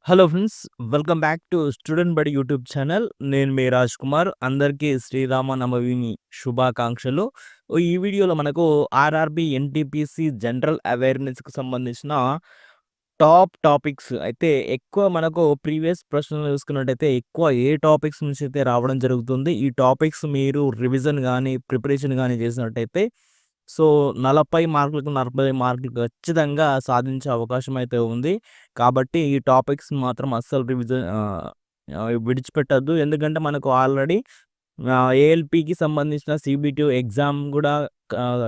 Hello friends, welcome back to student బడి YouTube channel. నేను మీ రాజ్ కుమార్. అందరికీ శ్రీరామనవమి శుభాకాంక్షలు. ఈ వీడియోలో మనకు ఆర్ఆర్బి, ఎన్టీపీసీ జనరల్ అవేర్నెస్‌కి సంబంధించిన టాప్ టాపిక్స్ అయితే ఎక్కువ మనకు ప్రీవియస్ ప్రశ్నలు చూసుకున్నట్టయితే ఎక్కువ ఏ టాపిక్స్ నుంచి అయితే రావడం జరుగుతుంది. ఈ టాపిక్స్ మీరు రివిజన్ గాని, ప్రిపరేషన్ గాని చేసినట్టయితే సో 40 మార్కులకు 40 మార్కులు ఖచ్చితంగా సాధించే అవకాశం అయితే ఉంది. కాబట్టి ఈ టాపిక్స్ మాత్రం అస్సలు విడిచిపెట్టొద్దు. ఎందుకంటే మనకు ఆల్రెడీ ఏఎల్‌పీకి సంబంధించిన సీబీటీ ఎగ్జామ్ గూడా ఆహ్,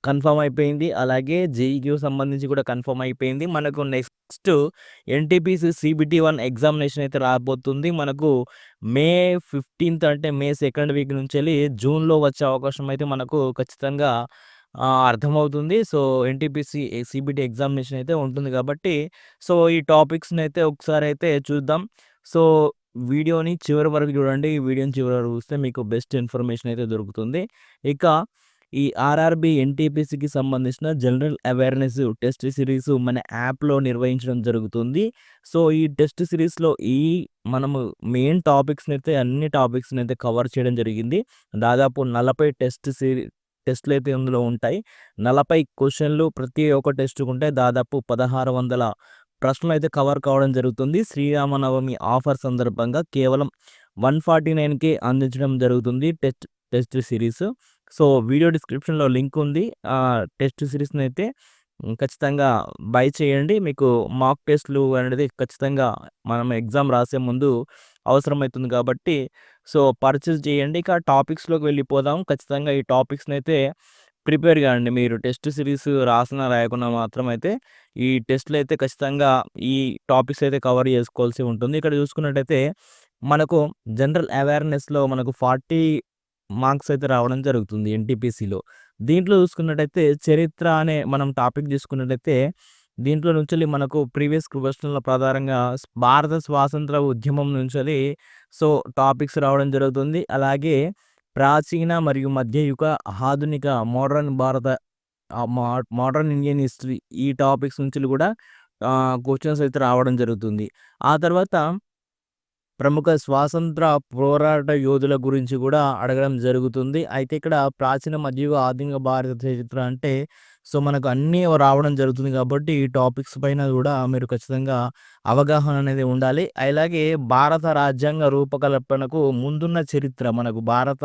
కన్ఫర్మ్ అయిపోయింది. అలాగే జేఈఈకి సంబంధించి కూడా కన్ఫర్మ్ అయిపోయింది. మనకు నెక్స్ట్ ఎన్‌టీపీసీ సీబీటీ 1 ఎగ్జామినేషన్ అయితే రాబోతుంది. మనకు మే 15థ్ అంటే మే సెకండ్ వీక్ నుంచెల్లి జూన్‌లో వచ్చే అవకాశం అయితే మనకు ఖచ్చితంగా అర్థమవుతుంది. సో, ఎన్‌టీపీసీ సీబీటీ ఎగ్జామినేషన్ అయితే ఉంటుంది కాబట్టి సో, ఈ టాపిక్స్‌నైతే ఒకసారైతే చూద్దాం. సో, వీడియోని చివరి వరకు చూడండి. ఈ వీడియోని చివరి వరకు చూస్తే మీకు బెస్ట్ ఇన్ఫర్మేషన్ అయితే దొరుకుతుంది. ఇక ఈ ఆర్ఆర్‌బీ, ఎన్‌టీపీసీకి సంబంధించిన జనరల్ అవేర్‌నెస్ టెస్ట్ సిరీస్ మన యాప్‌లో నిర్వహించడం జరుగుతుంది. సో, ఈ టెస్ట్ సిరీస్‌లో మనము మెయిన్ టాపిక్స్‌నైతే అన్ని టాపిక్స్‌నైతే కవర్ చేయడం జరిగింది. దాదాపు 40 టెస్ట్‌లయితే ఇందులో ఉంటాయి. 40 క్వెషన్‌లు ప్రతి ఒక్క టెస్ట్‌కుంటాయి. దాదాపు 1600 ప్రశ్నలైతే కవర్ కావడం జరుగుతుంది. శ్రీరామనవమి ఆఫర్ సందర్భంగా కేవలం 149కే అందించడం జరుగుతుంది టెస్ట్ సిరీస్. సో, వీడియో డిస్క్రిప్షన్‌లో లింక్ ఉంది. టెస్ట్ సిరీస్‌నైతే ఖచ్చితంగా బై చేయండి. మీకు మాక్ టెస్ట్‌లు అనేది ఖచ్చితంగా మనం ఎగ్జామ్ రాసే ముందు అవసరమైతుంది కాబట్టి సో, పర్చేస్ చేయండి. ఇక టాపిక్స్‌లోకి వెళ్ళిపోదాం. ఖచ్చితంగా ఈ టాపిక్స్‌నైతే ప్రిపేర్ కాండి. మీరు టెస్ట్ సిరీస్ రాసినా, రాయకున్నా మాత్రం అయితే ఈ టెస్ట్‌లో అయితే ఖచ్చితంగా ఈ టాపిక్స్ అయితే కవర్ చేసుకోవాల్సి ఉంటుంది. ఇక్కడ చూసుకున్నట్టయితే మనకు జనరల్ అవేర్‌నెస్‌లో మనకు 40 మార్క్స్ అయితే రావడం జరుగుతుంది ఎన్‌టీపీసీలో. దీంట్లో చూసుకున్నట్టయితే చరిత్ర అనే మనం టాపిక్ తీసుకున్నట్టయితే దీంట్లో నుంచెల్లి మనకు ప్రీవియస్ క్వెషన్‌ల ప్రధానంగా భారత స్వాతంత్ర ఉద్యమం నుంచెల్లి సో, టాపిక్స్ రావడం జరుగుతుంది. అలాగే ప్రాచీన మరియు మధ్యయుగ, ఆధునిక, మోడర్న్ భారత ఆహ్, మో మోడర్న్ ఇండియన్ హిస్టరీ ఈ టాపిక్స్ నుంచి కూడా క్వెషన్స్ అయితే రావడం జరుగుతుంది. ఆ తర్వాత ప్రముఖ స్వాతంత్ర పోరాట యోధుల గురించి గూడా అడగడం జరుగుతుంది. అయితే ఇక్కడ ప్రాచీన మధ్యయుగ, ఆధునిక భారత చరిత్ర అంటే సో, మనకు అన్నీ రావడం జరుగుతుంది కాబట్టి ఈ టాపిక్స్ పైన గూడా మీరు ఖచ్చితంగా అవగాహన అనేది ఉండాలి. అలాగే భారత రాజ్యాంగ రూపకల్పనకు ముందున్న చరిత్ర మనకు భారత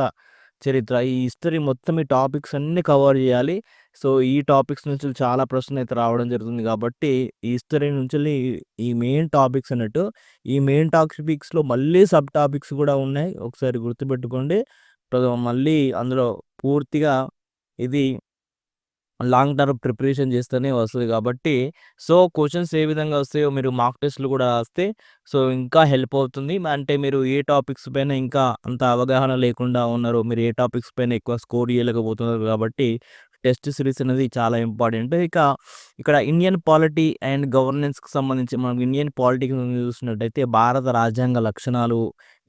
చరిత్ర ఈ హిస్టరీ మొత్తం ఈ టాపిక్స్ అన్నీ కవర్ జేయాలి. సో, ఈ టాపిక్స్ నుంచి చాలా ప్రశ్నలయితే రావడం జరుగుతుంది కాబట్టి ఈ హిస్టరీ నుంచెల్లి ఈ మెయిన్ టాపిక్స్ అన్నట్టు ఈ మెయిన్ టాపిక్స్‌లో మళ్ళీ సబ్ టాపిక్స్ గూడా ఉన్నాయి. ఒకసారి గుర్తుపెట్టుకోండి. మళ్ళీ అందులో పూర్తిగా ఇది లాంగ్ టర్మ్ ప్రిపరేషన్ చేస్తేనే వస్తది కాబట్టి, సో, క్వెషన్స్ ఏ విధంగా వస్తాయో మీరు మాక్ టెస్ట్‌లు కూడా రాస్తే సో, ఇంకా హెల్ప్ అవుతుంది. అంటే మీరు ఏ టాపిక్స్ పైన ఇంకా అంత అవగాహన లేకుండా ఉన్నారో, మీరు ఏ టాపిక్స్ పైన ఎక్కువ స్కోర్ చేయలేకపోతున్నారు కాబట్టి, టెస్ట్ సిరీస్ అనేది చాలా ఇంపార్టెంట్. ఇక ఇక్కడ ఇండియన్ పాలిటీ అండ్ గవర్నెన్స్‌కి సంబంధించి మనం ఇండియన్ పాలిటిక్స్ చూసినట్టయితే భారత రాజ్యాంగ లక్షణాలు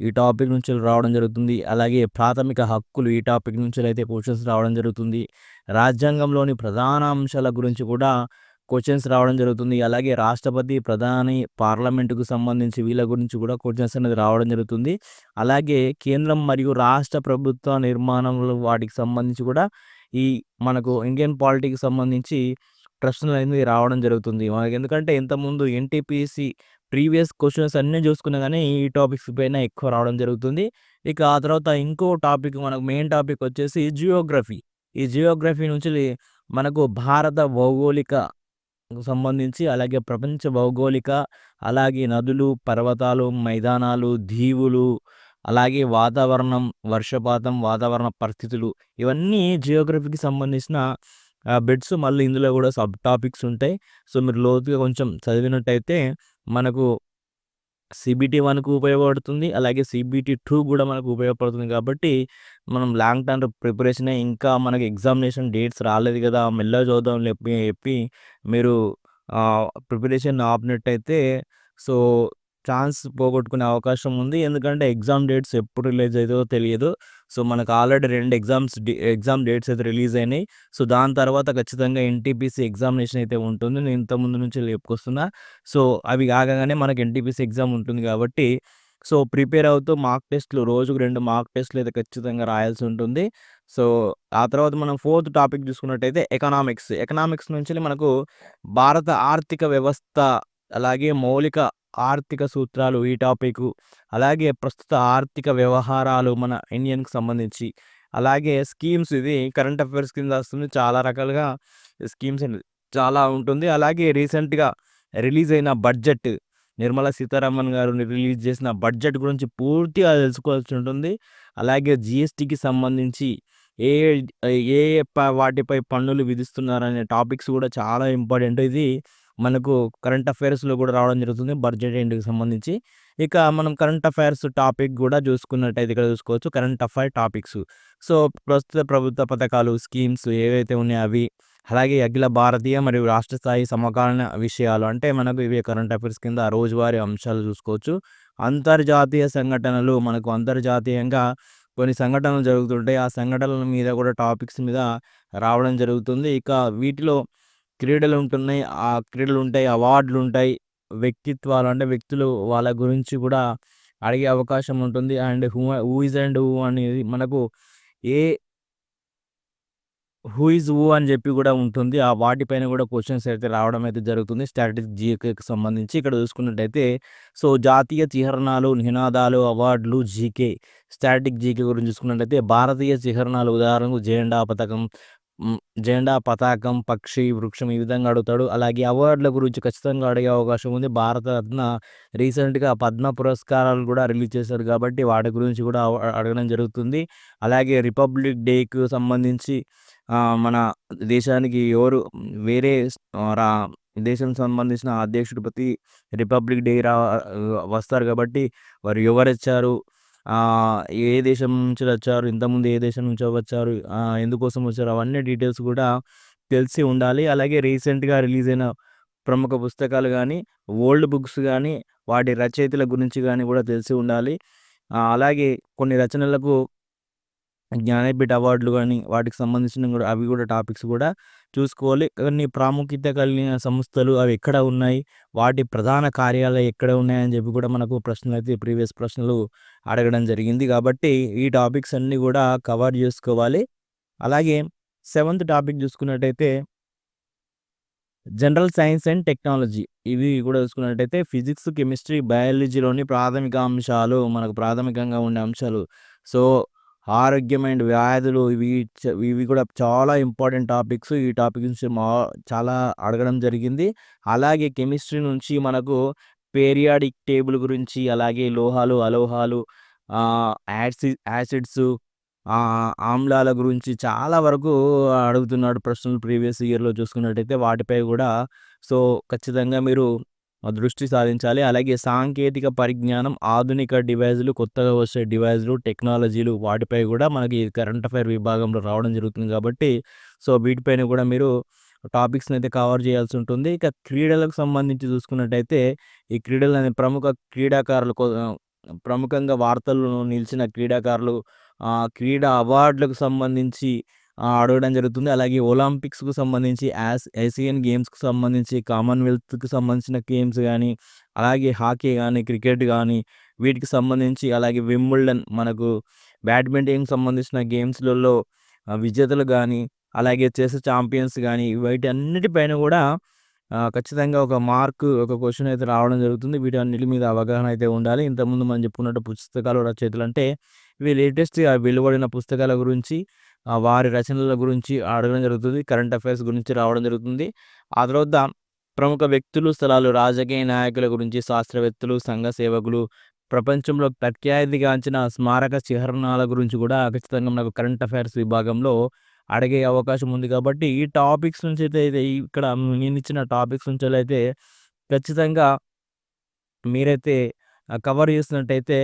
ఈ టాపిక్ నుంచి రావడం జరుగుతుంది. అలాగే ప్రాథమిక హక్కులు ఈ టాపిక్ నుంచెలైతే క్వెషన్స్ రావడం జరుగుతుంది. రాజ్యాంగంలోని ప్రధాన అంశాల గురించి కూడా క్వెషన్స్ రావడం జరుగుతుంది. అలాగే రాష్ట్రపతి, ప్రధాని, పార్లమెంటుకు సంబంధించి వీళ్ళ గురించి కూడా క్వెషన్స్ అనేది రావడం జరుగుతుంది. అలాగే కేంద్రం మరియు రాష్ట్ర ప్రభుత్వ నిర్మాణంలో వాటికి సంబంధించి కూడా ఈ మనకు ఇండియన్ పాలిటీకి సంబంధించి ప్రశ్నలనేవి రావడం జరుగుతుంది. మనకెందుకంటే ఇంతకుముందు ఎన్‌టీపీసీ ప్రీవియస్ క్వెషన్స్ అన్నీ చూసుకున్నా గానీ ఈ టాపిక్స్ పైన ఎక్కువ రావడం జరుగుతుంది. ఇక ఆ తర్వాత ఇంకో టాపిక్ మనకు మెయిన్ టాపిక్ వచ్చేసి జియోగ్రఫీ. ఈ జియోగ్రఫీ నుంచి మనకు భారత భౌగోళిక సంబంధించి అలాగే ప్రపంచ భౌగోళిక, అలాగే నదులు, పర్వతాలు, మైదానాలు, దీవులు, అలాగే వాతావరణం, వర్షపాతం, వాతావరణ పరిస్థితులు ఇవన్నీ జియోగ్రఫీకి సంబంధించిన బిట్స్ మళ్ళీ ఇందులో కూడా సబ్ టాపిక్స్ ఉంటాయి. సో, మీరు లోతుగా కొంచెం చదివినట్టయితే మనకు సీబీటీ 1కు ఉపయోగపడుతుంది. అలాగే సీబీటీ 2 గూడా మనకు ఉపయోగపడుతుంది కాబట్టి, మనం లాంగ్ టర్మ్ ప్రిపరేషనే ఇంకా మనకి ఎగ్జామినేషన్ డేట్స్ రాలేదు గదా! మెల్లగా చూద్దాంలే చెప్పి మీరు ప్రిపరేషన్ ఆపినట్టయితే సో, ఛాన్స్ పోగొట్టుకునే అవకాశం ఉంది. ఎందుకంటే ఎగ్జామ్ డేట్స్ ఎప్పుడు రిలీజ్ అయితదో తెలియదు. సో, మనకు ఆల్రెడీ 2 ఎగ్జామ్ డేట్స్ అయితే రిలీజ్ అయినాయి. సో, దాని తర్వాత ఖచ్చితంగా ఎన్‌టీపీసీ ఎగ్జామినేషన్ అయితే ఉంటుంది. నేను ఇంతకుముందు నుంచి చెప్పుకొస్తున్నా. సో, అవి కాగానే మనకు ఎన్‌టీపీసీ ఎగ్జామ్ ఉంటుంది కాబట్టి, సో, ప్రిపేర్ అవుతూ మార్క్ టెస్ట్‌లు రోజుకు 2 మార్క్ టెస్ట్‌లు అయితే ఖచ్చితంగా రాయాల్సి ఉంటుంది. సో, ఆ తర్వాత మనం ఫోర్త్ టాపిక్ చూసుకున్నట్టయితే ఎకనామిక్స్. ఎకనామిక్స్ నుంచి మనకు భారత ఆర్థిక వ్యవస్థ, అలాగే మౌలిక ఆర్థిక సూత్రాలు ఈ టాపికు, అలాగే ప్రస్తుత ఆర్థిక వ్యవహారాలు మన ఇండియన్‌కి సంబంధించి, అలాగే స్కీమ్స్ ఇది కరెంట్ అఫైర్స్ కింద వస్తుంది. చాలా రకాలుగా స్కీమ్స్ అనేది చాలా ఉంటుంది. అలాగే రీసెంట్‌గా రిలీజ్ అయిన బడ్జెట్, నిర్మలా సీతారామన్ గారు రిలీజ్ చేసిన బడ్జెట్ గురించి పూర్తిగా తెలుసుకోవాల్సి ఉంటుంది. అలాగే జీఎస్టీకి సంబంధించి ఏ ఏ వాటిపై పన్నులు విధిస్తున్నారనే టాపిక్స్ కూడా చాలా ఇంపార్టెంట్. ఇది మనకు కరెంట్ అఫైర్స్‌లో కూడా రావడం జరుగుతుంది బడ్జెట్ ఎండ్‌కి సంబంధించి. ఇక మనం కరెంట్ అఫైర్స్ టాపిక్ కూడా చూసుకున్నట్టయితే ఇక్కడ చూసుకోవచ్చు కరెంట్ అఫైర్ టాపిక్స్. సో, ప్రస్తుత ప్రభుత్వ పథకాలు, స్కీమ్స్ ఏవైతే ఉన్నాయో అవి, అలాగే అఖిల భారతీయ మరియు రాష్ట్ర స్థాయి సమకాలీన విషయాలు అంటే మనకు ఇవి కరెంట్ అఫైర్స్ కింద రోజువారీ అంశాలు చూసుకోవచ్చు. అంతర్జాతీయ సంఘటనలు, మనకు అంతర్జాతీయంగా కొన్ని సంఘటనలు జరుగుతుంటాయి. ఆ సంఘటనల మీద కూడా టాపిక్స్ మీద రావడం జరుగుతుంది. ఇక వీటిలో క్రీడలుంటున్నాయి. ఆ క్రీడలుంటాయి, అవార్డులుంటాయి. వ్యక్తిత్వాలు అంటే వ్యక్తులు వాళ్ళ గురించి కూడా అడిగే అవకాశం ఉంటుంది. And who is and who అనేది మనకు ఏ హూ ఈజ్ హూ అని చెప్పి కూడా ఉంటుంది. ఆ వాటిపైన కూడా క్వెషన్స్ అయితే రావడం అయితే జరుగుతుంది. స్ట్రాటజిక్ జీకేకి సంబంధించి ఇక్కడ చూసుకున్నట్టయితే సో, జాతీయ చిహ్నాలు, నినాదాలు, అవార్డులు, జీకే, స్టాటిక్ జీకే గురించి చూసుకున్నట్టయితే భారతీయ చిహ్నాలు ఉదాహరణకు జెండా, పతాకం, పక్షి, వృక్షం ఈ విధంగా అడుగుతాడు. అలాగే అవార్డుల గురించి ఖచ్చితంగా అడిగే అవకాశం ఉంది. భారతరత్న రీసెంట్‌గా పద్మ పురస్కారాలు కూడా రిలీజ్ చేశారు కాబట్టి వాటి గురించి కూడా అడగడం జరుగుతుంది. అలాగే రిపబ్లిక్ డేకి సంబంధించి మన దేశానికి ఎవరు వేరే దేశం సంబంధించిన అధ్యక్షుడు ప్రతి రిపబ్లిక్ డే వస్తారు కాబట్టి వారు ఎవరొచ్చారు? ఏ దేశం నుంచి వచ్చారు? ఇంతకుముందు ఏ దేశం నుంచో వచ్చారు? ఎందుకోసం వచ్చారు? అవన్నీ డీటెయిల్స్ కూడా తెలిసి ఉండాలి. అలాగే రీసెంట్‌గా రిలీజ్ అయిన ప్రముఖ పుస్తకాలు గానీ, ఓల్డ్ బుక్స్ గానీ, వాటి రచయితల గురించి గానీ కూడా తెలిసి ఉండాలి. అలాగే కొన్ని రచనలకు జ్ఞానపీఠ అవార్డులు గాని, వాటికి సంబంధించిన గూడా అవి గూడా టాపిక్స్ గూడా చూసుకోవాలి. కొన్ని ప్రాముఖ్యత కలిగిన సంస్థలు అవి ఎక్కడ ఉన్నాయి? వాటి ప్రధాన కార్యాలయాలు ఎక్కడ ఉన్నాయని జెప్పి కూడా మనకు ప్రశ్నలైతే ప్రీవియస్ ప్రశ్నలు అడగడం జరిగింది. కాబట్టి ఈ టాపిక్స్ అన్నీ గూడా కవర్ జేసుకోవాలి. అలాగే సెవెంత్ టాపిక్ జూసుకున్నట్టయితే జనరల్ సైన్స్ అండ్ టెక్నాలజీ. ఇవి కూడా చూసుకున్నట్టయితే ఫిజిక్స్, కెమిస్ట్రీ, బయాలజీలోని ప్రాథమిక అంశాలు, మనకు ప్రాథమికంగా ఉండే అంశాలు. సో, ఆరోగ్యం అండ్ వ్యాధులు ఇవి కూడా చాలా ఇంపార్టెంట్ టాపిక్స్. ఈ టాపిక్ నుంచి చాలా అడగడం జరిగింది. అలాగే కెమిస్ట్రీ నుంచి మనకు పేరియాడిక్ టేబుల్ గురించి, అలాగే లోహాలు, అలోహాలు, యాసిడ్స్, ఆమ్లాల గురించి చాలా వరకు అడుగుతున్నాడు ప్రశ్నలు ప్రీవియస్ ఇయర్‌లో చూసుకున్నట్టయితే వాటిపై గూడా సో, ఖచ్చితంగా మీరు దృష్టి సాధించాలి. అలాగే సాంకేతిక పరిజ్ఞానం, ఆధునిక డివైజులు, కొత్తగా వచ్చే డివైజులు, టెక్నాలజీలు వాటిపై గూడా మనకి కరెంట్ అఫైర్ విభాగంలో రావడం జరుగుతుంది గాబట్టి, సో, వీటిపైన గూడా మీరు టాపిక్స్‌నైతే కవర్ చేయాల్సి ఉంటుంది. ఇక క్రీడలకు సంబంధించి చూసుకున్నట్టయితే, ఈ క్రీడలనే ప్రముఖంగా వార్తల్లో నిలిచిన క్రీడాకారులు, క్రీడా అవార్డులకు సంబంధించి అడగడం జరుగుతుంది. అలాగే ఒలింపిక్స్‌కు సంబంధించి, ఏసియన్ గేమ్స్‌కి సంబంధించి, కామన్‌వెల్త్‌కి సంబంధించిన గేమ్స్ గానీ, అలాగే హాకీ గానీ, క్రికెట్ గానీ, వీటికి సంబంధించి, అలాగే వింబుల్డన్ మనకు బ్యాడ్మింటన్‌కి సంబంధించిన గేమ్స్‌లలో విజేతలు గానీ, అలాగే చెస్ చాంపియన్స్ గానీ, వీటన్నిటిపైన గూడా ఖచ్చితంగా ఒక క్వెషన్ అయితే రావడం జరుగుతుంది. వీటన్నిటి మీద అవగాహన అయితే ఉండాలి. ఇంతకుముందు మనం చెప్పుకున్నట్టు పుస్తకాలు రచయితలంటే ఇవి లేటెస్ట్‌గా వెలువడిన పుస్తకాల గురించి, వారి రచనల గురించి అడగడం జరుగుతుంది. కరెంట్ అఫైర్స్ గురించి రావడం జరుగుతుంది. ఆ తర్వాత ప్రముఖ వ్యక్తులు, స్థలాలు, రాజకీయ నాయకుల గురించి, శాస్త్రవేత్తలు, సంఘ సేవకులు, ప్రపంచంలో ప్రఖ్యాతిగాంచిన స్మారక చిహ్నాల గురించి కూడా ఖచ్చితంగా మనకు కరెంట్ అఫైర్స్ విభాగంలో అడిగే అవకాశం ఉంది కాబట్టి, ఈ టాపిక్స్ నుంచైతే ఇక్కడ నేనిచ్చిన టాపిక్స్ నుంచెల్లయితే ఖచ్చితంగా మీరైతే కవర్ చేసినట్టయితే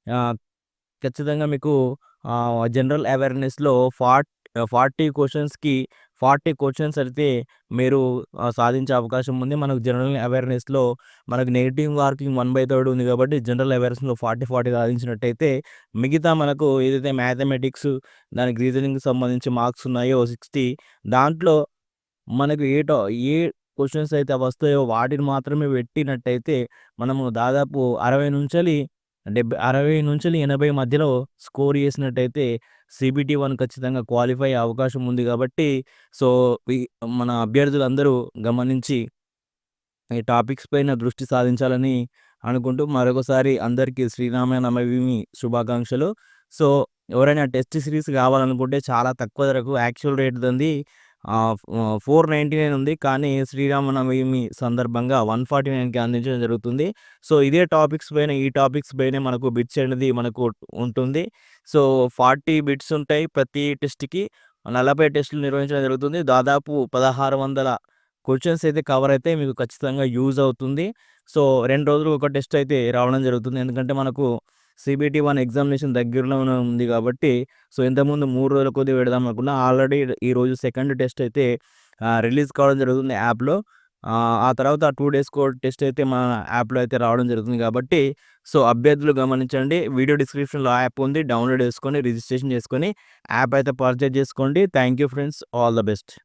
ఆహ్, ఖచ్చితంగా మీకు జనరల్ అవేర్‌నెస్‌లో 40 క్వెషన్స్‌కి 40 క్వెషన్స్ అయితే మీరు సాధించే అవకాశం ఉంది. మనకు జనరల్ అవేర్‌నెస్‌లో మనకు నెగెటివ్ మార్కింగ్ 1/3 ఉంది కాబట్టి జనరల్ అవేర్‌నెస్‌లో 40 సాధించినట్టయితే మిగతా మనకు ఏదైతే మ్యాథమెటిక్స్ దానికి రీజనింగ్‌కి సంబంధించి మార్క్స్ ఉన్నాయో 60 దాంట్లో మనకు ఏ క్వెషన్స్ అయితే వస్తాయో వాటిని మాత్రమే పెట్టినట్టయితే మనము దాదాపు 60-80 మధ్యలో స్కోర్ చేసినట్టయితే CBT-1 ఖచ్చితంగా క్వాలిఫై అయ్యే అవకాశం ఉంది కాబట్టి సో, ఈ మన అభ్యర్థులందరూ గమనించి ఈ టాపిక్స్ పైన దృష్టి సాధించాలని అనుకుంటూ మరొకసారి అందరికీ శ్రీరామనవమి శుభాకాంక్షలు. సో, ఎవరైనా టెస్ట్ సిరీస్ కావాలనుకుంటే చాలా తక్కువ ధరకు యాక్చువల్ రేట్ దంది 499 ఉంది. కానీ శ్రీరామనవమి సందర్భంగా 149కి అందించడం జరుగుతుంది. సో, ఇదే టాపిక్స్ పైన ఈ టాపిక్స్ పైనే మనకు బిట్స్ అనేది మనకు ఉంటుంది. సో, 40 బిట్స్ ఉంటాయి ప్రతి టెస్ట్‌కి. 40 టెస్టులు నిర్వహించడం జరుగుతుంది. దాదాపు 1600 క్వెషన్స్ అయితే కవర్ అయితే మీకు ఖచ్చితంగా యూజ్ అవుతుంది. సో, 2 రోజులు ఒక టెస్ట్ అయితే రావడం జరుగుతుంది. ఎందుకంటే మనకు CBT-1 ఎగ్జామినేషన్ దగ్గరలోనే ఉంది కాబట్టి సో, ఇంతకుముందు 3 రోజుల కొద్దీ పెడదాం అనుకున్నా. ఆల్రెడీ ఈరోజు సెకండ్ టెస్ట్ అయితే రిలీజ్ కావడం జరుగుతుంది యాప్‌లో. ఆ తర్వాత 2 డేస్‌కో టెస్ట్ అయితే మన యాప్‌లో అయితే రావడం జరుగుతుంది కాబట్టి సో, అభ్యర్థులు గమనించండి. వీడియో డిస్క్రిప్షన్‌లో యాప్ ఉంది. డౌన్‌లోడ్ చేసుకొని రిజిస్ట్రేషన్ చేసుకొని యాప్ అయితే పర్చేజ్ చేసుకోండి. Thank you friends. All the best.